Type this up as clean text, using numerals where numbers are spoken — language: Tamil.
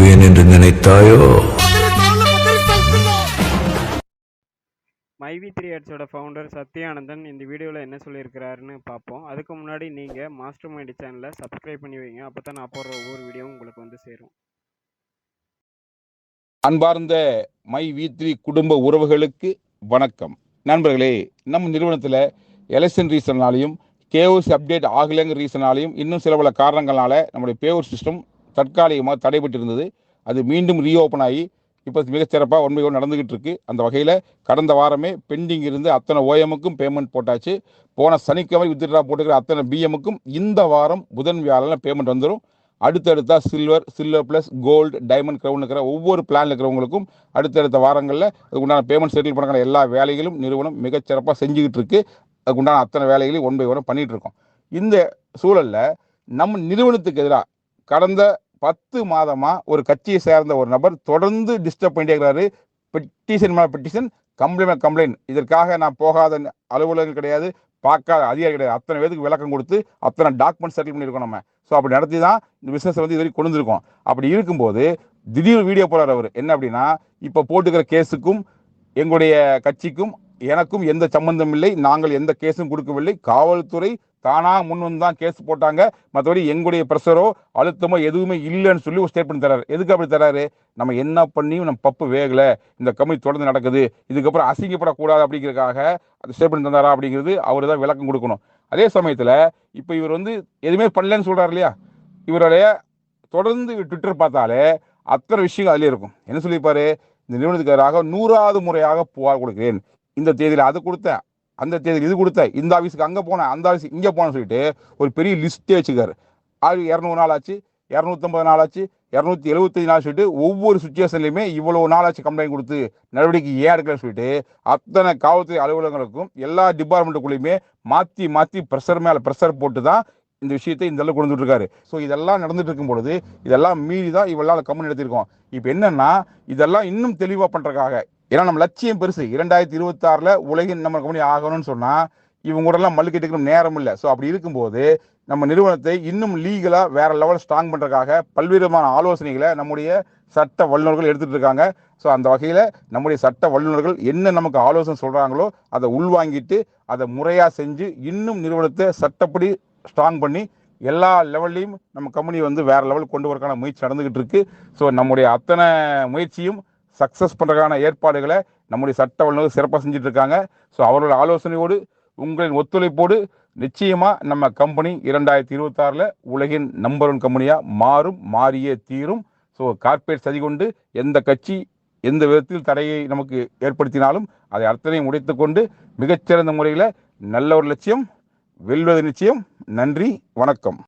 விடுவேன் என்று நினைத்தாயோ? மைவி3 ஃபவுண்டர் சத்யானந்தன் இந்த வீடியோவில் என்ன சொல்லியிருக்கிறாருன்னு பார்ப்போம். அதுக்கு முன்னாடி நீங்கள் மாஸ்டர் மைண்ட் சேனலை சப்ஸ்கிரைப் பண்ணி வைங்க. அப்போ தான் நான் போடுற ஒவ்வொரு வீடியோவும் உங்களுக்கு வந்து சேரும். அன்பார்ந்த மை3 குடும்ப உறவுகளுக்கு வணக்கம். நண்பர்களே, நம்ம நிறுவனத்தில் எலெக்ஷன் ரீசனாலையும் கேஓசி அப்டேட் ஆகலைங்கிற ரீசனாலையும் இன்னும் சில பல காரணங்களால் நம்முடைய பேவர் சிஸ்டம் தற்காலிகமாக தடைபட்டு இருந்தது. அது மீண்டும் ரீஓப்பன் ஆகி இப்போ மிகச்சிறப்பாக ஒன் பை ஒன் நடந்துகிட்டு இருக்கு. அந்த வகையில் கடந்த வாரமே பெண்டிங் இருந்து அத்தனை ஓஎம்முக்கும் பேமெண்ட் போட்டாச்சு. போன சனிக்கிழமை வித்ட்ரா போட்டுக்கிற அத்தனை பிஎம்முக்கும் இந்த வாரம் புதன் வியாழன் பேமெண்ட் வந்துடும். அடுத்தடுத்தா silver plus gold diamond crown இருக்கிற ஒவ்வொரு பிளானில் இருக்கிறவங்களுக்கும் அடுத்தடுத்த வாரங்களில் அதுக்குண்டான பேமெண்ட் செட்டில் பண்ணுற எல்லா வேலைகளும் நிறுவனம் மிகச்சிறப்பாக செஞ்சுக்கிட்டு இருக்கு. அதுக்குண்டான அத்தனை வேலைகளையும் ஒன் பை ஒன் பண்ணிட்டு இருக்கோம். இந்த சூழலில் நம்ம நிறுவனத்துக்கு எதிராக கடந்த 10 மாதமா ஒரு கட்சியை சேர்ந்த ஒரு நபர் தொடர்ந்து டிஸ்டர்ப் பண்ணிட்டே இருக்கிறாரு. பெட்டிஷன் மேலே பெட்டிஷன், கம்ப்ளைண்ட். இதற்காக நான் போகாத அலுவலகம் கிடையாது, பார்க்காத அதிகாரி கிடையாது. அத்தனை பேருக்கு விளக்கம் கொடுத்து அத்தனை டாக்குமெண்ட் செட்டில் பண்ணியிருக்கோம் நம்ம. ஸோ அப்படி நடத்தி தான் இந்த பிஸ்னஸ் வந்து இது வரைக்கும் கொண்டு வந்திருக்கோம். அப்படி இருக்கும்போது திடீர் வீடியோ போடுறார் அவர். என்ன அப்படின்னா, இப்போ போட்டுக்கிற கேஸுக்கும் எங்களுடைய கட்சிக்கும் எனக்கும் எந்த சம்பந்தம் இல்லை, நாங்கள் எந்த கேஸும் கொடுக்கவில்லை, காவல்துறை தானா முன் வந்து தான் கேஸ் போட்டாங்க, மற்றபடி எங்களுடைய ப்ரெஷரோ அழுத்தமோ எதுவுமே இல்லைன்னு சொல்லி ஒரு ஸ்டேட்மெண்ட் தராரு. எதுக்கு அப்படி தராரு? நம்ம என்ன பண்ணியும் நம்ம பப்பு வேகலை, இந்த கம்பெனி தொடர்ந்து நடக்குது, இதுக்கப்புறம் அசிங்கப்படக்கூடாது அப்படிங்கிறதுக்காக அந்த ஸ்டேட்மெண்ட் தந்தாரா அப்படிங்கிறது அவர் தான் விளக்கம் கொடுக்கணும். அதே சமயத்தில் இப்போ இவர் வந்து எதுவுமே பண்ணலன்னு சொல்கிறார் இல்லையா, இவருடைய தொடர்ந்து ட்விட்டர் பார்த்தாலே அத்தனை விஷயங்கள் அதிலே இருக்கும். என்ன சொல்லியிருப்பாரு? இந்த நிறுவனத்துக்காக 100வது முறையாக புகார் கொடுக்கிறேன், இந்த தேதியில் அது கொடுத்தேன், அந்த தேதியில் இது கொடுத்த, இந்த ஆஃபீஸுக்கு அங்கே போனேன், அந்த ஆஃபீஸுக்கு இங்கே போனேன்னு சொல்லிட்டு ஒரு பெரிய லிஸ்ட்டே வச்சுக்காரு. அது 200 நாள் ஆச்சு, 250 நாள் ஆச்சு, 275 நாள் சொல்லிட்டு ஒவ்வொரு சுச்சுவேஷன்லையுமே இவ்வளோ நாளாச்சு கம்ப்ளைண்ட் கொடுத்து நடவடிக்கை ஏன் எடுக்கலன்னு சொல்லிட்டு அத்தனை காவல்துறை அலுவலகங்களுக்கும் எல்லா டிபார்ட்மெண்ட்டுக்குள்ளேயுமே மாற்றி ப்ரெஷர் மேலே ப்ரெஷர் போட்டு தான் இந்த விஷயத்தை இந்த அளவுக்கு கொண்டு இருக்காரு. ஸோ இதெல்லாம் நடந்துட்டு இருக்கும் பொழுது இதெல்லாம் மீறி தான் இவெல்லாம் கம்பெனி நடத்திருக்கோம். இப்போ என்னன்னா, இதெல்லாம் இன்னும் தெளிவாக பண்ணுறதுக்காக, ஏன்னா நம்ம லட்சியம் பெருசு, 2026 உலகின் நம்ம கம்பெனி ஆகணும்னு சொன்னால் இவங்க கூட எல்லாம் மல்லுக்கிட்டு நேரம் இல்லை. ஸோ அப்படி இருக்கும்போது நம்ம நிறுவனத்தை இன்னும் லீகலாக வேற லெவல் ஸ்ட்ராங் பண்ணுறதுக்காக பல்வேறு விதமான ஆலோசனைகளை நம்முடைய சட்ட வல்லுநர்கள் எடுத்துகிட்டு இருக்காங்க. ஸோ அந்த வகையில் நம்முடைய சட்ட வல்லுநர்கள் என்ன நமக்கு ஆலோசனை சொல்கிறாங்களோ அதை உள்வாங்கிட்டு அதை முறையாக செஞ்சு இன்னும் நிறுவனத்தை சட்டப்படி ஸ்ட்ராங் பண்ணி எல்லா லெவல்லையும் நம்ம கம்பெனி வந்து வேற லெவல் கொண்டு வரக்கான முயற்சி நடந்துகிட்டு இருக்கு. ஸோ நம்முடைய அத்தனை முயற்சியும் சக்ஸஸ் பண்ணுறதுக்கான ஏற்பாடுகளை நம்முடைய சட்ட வல்லுநர்கள் சிறப்பாக செஞ்சுட்டு இருக்காங்க. ஸோ அவர்களோட ஆலோசனையோடு உங்களின் ஒத்துழைப்போடு நிச்சயமாக நம்ம கம்பெனி 2026 உலகின் நம்பர் 1 கம்பெனியாக மாறியே தீரும். ஸோ கார்ப்பரேட் சதி கொண்டு எந்த கட்சி எந்த விதத்தில் தடையை நமக்கு ஏற்படுத்தினாலும் அதை அத்தனையும் உடைத்து கொண்டு மிகச்சிறந்த முறையில் நல்ல ஒரு லட்சியம் வெல்வது நிச்சயம். நன்றி, வணக்கம்.